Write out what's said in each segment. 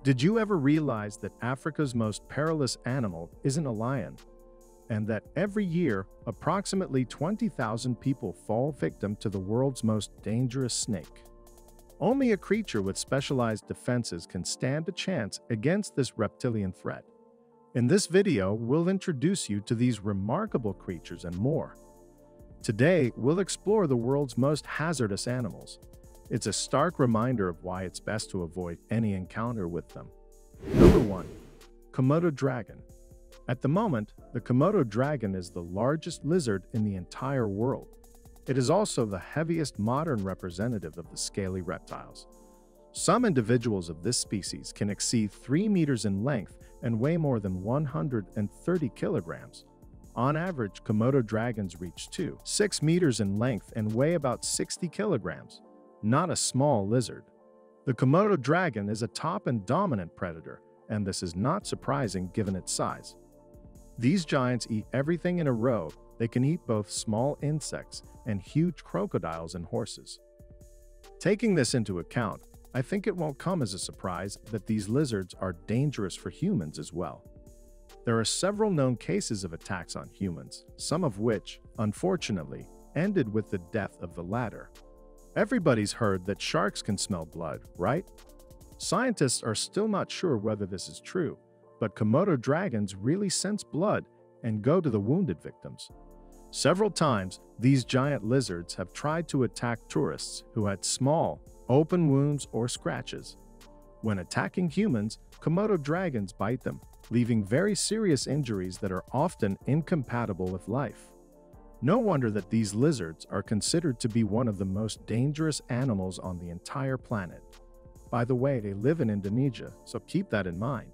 Did you ever realize that Africa's most perilous animal isn't a lion, and that every year approximately 20,000 people fall victim to the world's most dangerous snake? Only a creature with specialized defenses can stand a chance against this reptilian threat. In this video, we'll introduce you to these remarkable creatures and more. Today, we'll explore the world's most hazardous animals. It's a stark reminder of why it's best to avoid any encounter with them. Number 1. Komodo Dragon. At the moment, the Komodo dragon is the largest lizard in the entire world. It is also the heaviest modern representative of the scaly reptiles. Some individuals of this species can exceed 3 meters in length and weigh more than 130 kilograms. On average, Komodo dragons reach 6 meters in length and weigh about 60 kilograms. Not a small lizard. The Komodo dragon is a top and dominant predator, and this is not surprising given its size. These giants eat everything in a row. They can eat both small insects and huge crocodiles and horses. Taking this into account, I think it won't come as a surprise that these lizards are dangerous for humans as well. There are several known cases of attacks on humans, some of which, unfortunately, ended with the death of the latter. Everybody's heard that sharks can smell blood, right? Scientists are still not sure whether this is true, but Komodo dragons really sense blood and go to the wounded victims. Several times, these giant lizards have tried to attack tourists who had small, open wounds or scratches. When attacking humans, Komodo dragons bite them, leaving very serious injuries that are often incompatible with life. No wonder that these lizards are considered to be one of the most dangerous animals on the entire planet. By the way, they live in Indonesia, so keep that in mind.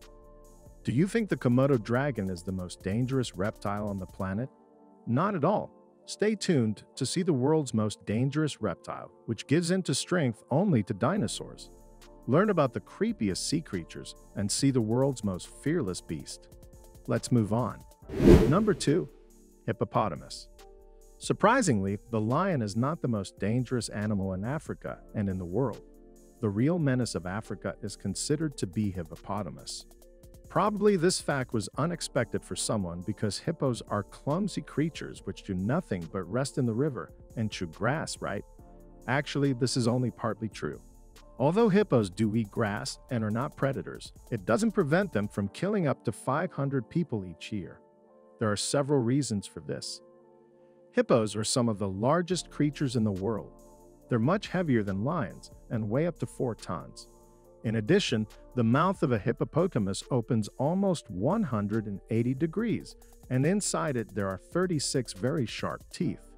Do you think the Komodo dragon is the most dangerous reptile on the planet? Not at all. Stay tuned to see the world's most dangerous reptile, which gives into strength only to dinosaurs. Learn about the creepiest sea creatures and see the world's most fearless beast. Let's move on. Number 2. Hippopotamus. Surprisingly, the lion is not the most dangerous animal in Africa and in the world. The real menace of Africa is considered to be hippopotamus. Probably this fact was unexpected for someone because hippos are clumsy creatures which do nothing but rest in the river and chew grass, right? Actually, this is only partly true. Although hippos do eat grass and are not predators, it doesn't prevent them from killing up to 500 people each year. There are several reasons for this. Hippos are some of the largest creatures in the world. They're much heavier than lions and weigh up to 4 tons. In addition, the mouth of a hippopotamus opens almost 180 degrees, and inside it there are 36 very sharp teeth.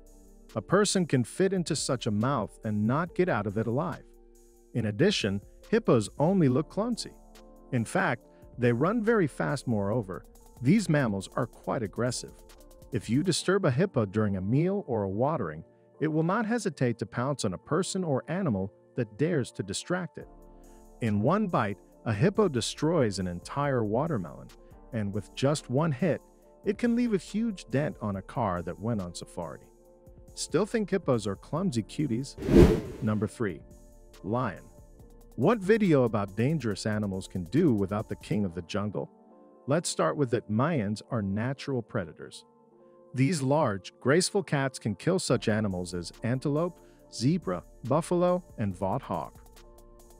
A person can fit into such a mouth and not get out of it alive. In addition, hippos only look clumsy. In fact, they run very fast. Moreover, these mammals are quite aggressive. If you disturb a hippo during a meal or a watering, it will not hesitate to pounce on a person or animal that dares to distract it. In one bite, a hippo destroys an entire watermelon, and with just one hit, it can leave a huge dent on a car that went on safari. Still think hippos are clumsy cuties? Number 3. Lion. What video about dangerous animals can do without the king of the jungle? Let's start with that lions are natural predators. These large, graceful cats can kill such animals as antelope, zebra, buffalo, and warthog.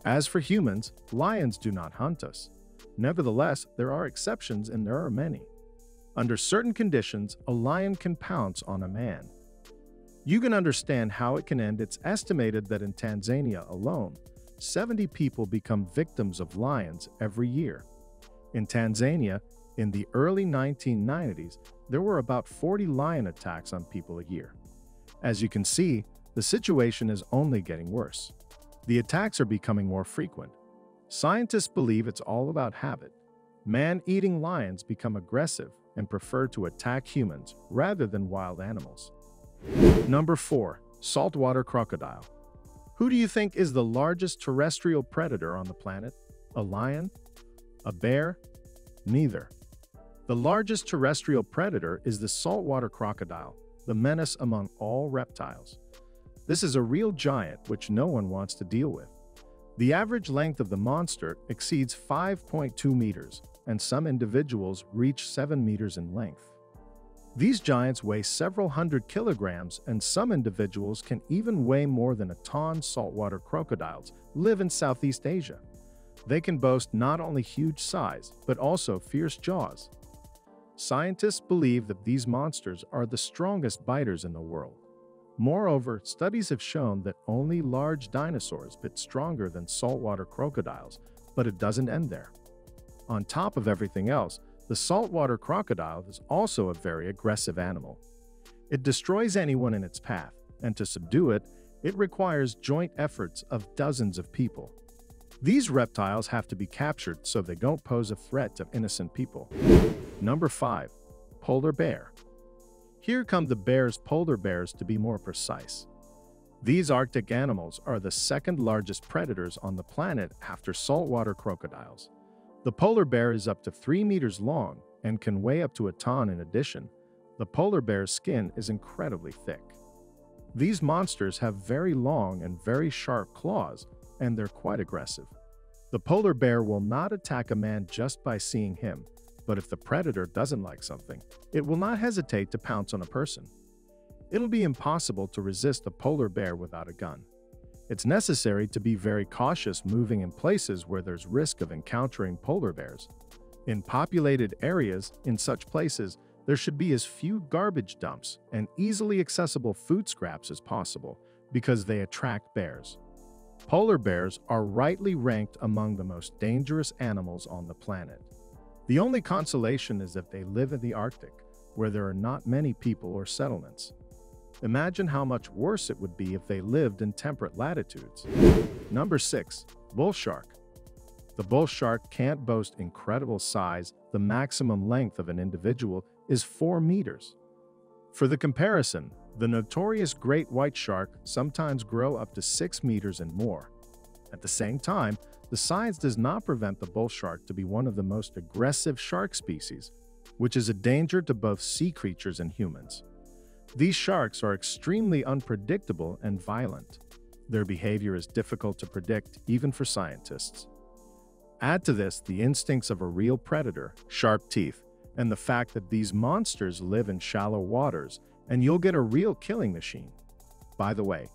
As for humans, lions do not hunt us. Nevertheless, there are exceptions, and there are many. Under certain conditions, a lion can pounce on a man. You can understand how it can end. It's estimated that in Tanzania alone, 70 people become victims of lions every year. In Tanzania, in the early 1990s, there were about 40 lion attacks on people a year. As you can see, the situation is only getting worse. The attacks are becoming more frequent. Scientists believe it's all about habit. Man-eating lions become aggressive and prefer to attack humans rather than wild animals. Number 4. Saltwater Crocodile. Who do you think is the largest terrestrial predator on the planet? A lion? A bear? Neither. The largest terrestrial predator is the saltwater crocodile, the menace among all reptiles. This is a real giant which no one wants to deal with. The average length of the monster exceeds 5.2 meters, and some individuals reach 7 meters in length. These giants weigh several hundred kilograms, and some individuals can even weigh more than a ton. Saltwater crocodiles live in Southeast Asia. They can boast not only huge size, but also fierce jaws. Scientists believe that these monsters are the strongest biters in the world. Moreover, studies have shown that only large dinosaurs bit stronger than saltwater crocodiles, but it doesn't end there. On top of everything else, the saltwater crocodile is also a very aggressive animal. It destroys anyone in its path, and to subdue it, it requires joint efforts of dozens of people. These reptiles have to be captured so they don't pose a threat to innocent people. Number 5. Polar bear. Here come the polar bears to be more precise. These Arctic animals are the second largest predators on the planet after saltwater crocodiles. The polar bear is up to 3 meters long and can weigh up to a ton. In addition, the polar bear's skin is incredibly thick. These monsters have very long and very sharp claws, and they're quite aggressive. The polar bear will not attack a man just by seeing him, but if the predator doesn't like something, it will not hesitate to pounce on a person. It'll be impossible to resist a polar bear without a gun. It's necessary to be very cautious moving in places where there's risk of encountering polar bears. In populated areas, in such places, there should be as few garbage dumps and easily accessible food scraps as possible because they attract bears. Polar bears are rightly ranked among the most dangerous animals on the planet. The only consolation is that they live in the Arctic, where there are not many people or settlements. Imagine how much worse it would be if they lived in temperate latitudes. Number 6. Bull shark. The bull shark can't boast incredible size. The maximum length of an individual is 4 meters. For the comparison, the notorious great white shark sometimes grow up to 6 meters and more. At the same time, the size does not prevent the bull shark to be one of the most aggressive shark species, which is a danger to both sea creatures and humans. These sharks are extremely unpredictable and violent. Their behavior is difficult to predict even for scientists. Add to this the instincts of a real predator, sharp teeth, and the fact that these monsters live in shallow waters, and you'll get a real killing machine. By the way,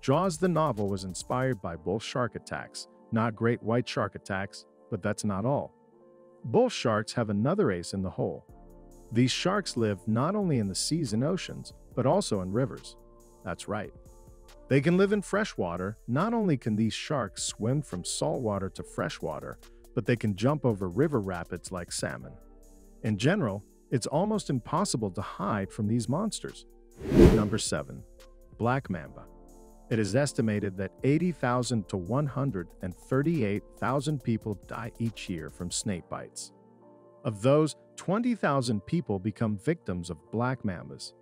Jaws the novel was inspired by bull shark attacks, not great white shark attacks, but that's not all. Bull sharks have another ace in the hole. These sharks live not only in the seas and oceans, but also in rivers. That's right. They can live in freshwater. Not only can these sharks swim from saltwater to freshwater, but they can jump over river rapids like salmon. In general, it's almost impossible to hide from these monsters. Number 7. Black mamba. It is estimated that 80,000 to 138,000 people die each year from snake bites. Of those, 20,000 people become victims of black mambas.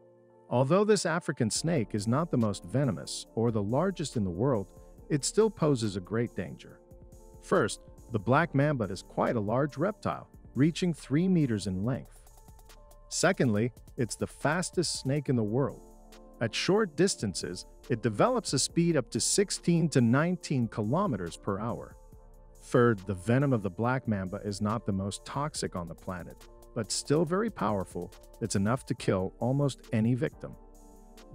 Although this African snake is not the most venomous or the largest in the world, it still poses a great danger. First, the black mamba is quite a large reptile, reaching 3 meters in length. Secondly, it's the fastest snake in the world. At short distances, it develops a speed up to 16 to 19 kilometers per hour. Third, the venom of the black mamba is not the most toxic on the planet, but still very powerful. It's enough to kill almost any victim.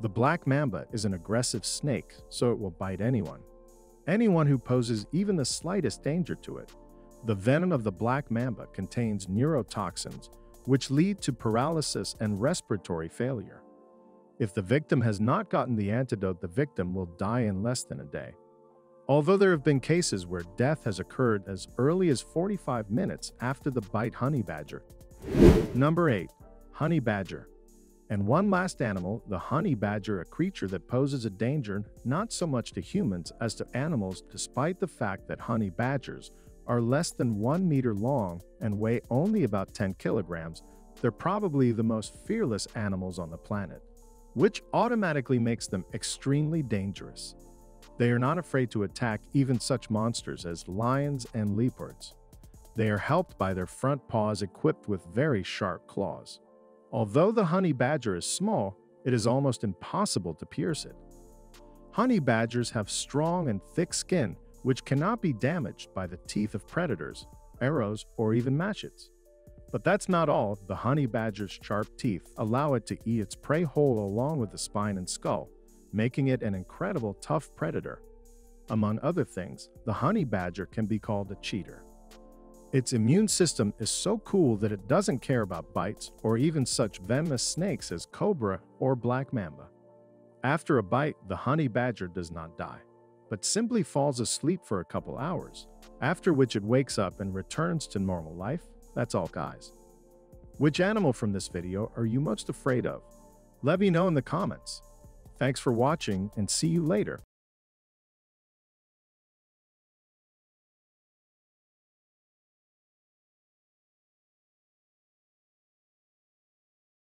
The black mamba is an aggressive snake, so it will bite anyone who poses even the slightest danger to it. The venom of the black mamba contains neurotoxins, which lead to paralysis and respiratory failure. If the victim has not gotten the antidote, the victim will die in less than a day. Although there have been cases where death has occurred as early as 45 minutes after the bite. Honey badger. Number 8. Honey badger. And one last animal, the honey badger, a creature that poses a danger not so much to humans as to animals. Despite the fact that honey badgers are less than 1 meter long and weigh only about 10 kilograms, they're probably the most fearless animals on the planet, which automatically makes them extremely dangerous. They are not afraid to attack even such monsters as lions and leopards. They are helped by their front paws equipped with very sharp claws. Although the honey badger is small, it is almost impossible to pierce it. Honey badgers have strong and thick skin, which cannot be damaged by the teeth of predators, arrows, or even machetes. But that's not all. The honey badger's sharp teeth allow it to eat its prey whole along with the spine and skull, making it an incredible tough predator. Among other things, the honey badger can be called a cheater. Its immune system is so cool that it doesn't care about bites or even such venomous snakes as cobra or black mamba. After a bite, the honey badger does not die, but simply falls asleep for a couple hours, after which it wakes up and returns to normal life. That's all, guys. Which animal from this video are you most afraid of? Let me know in the comments. Thanks for watching and see you later.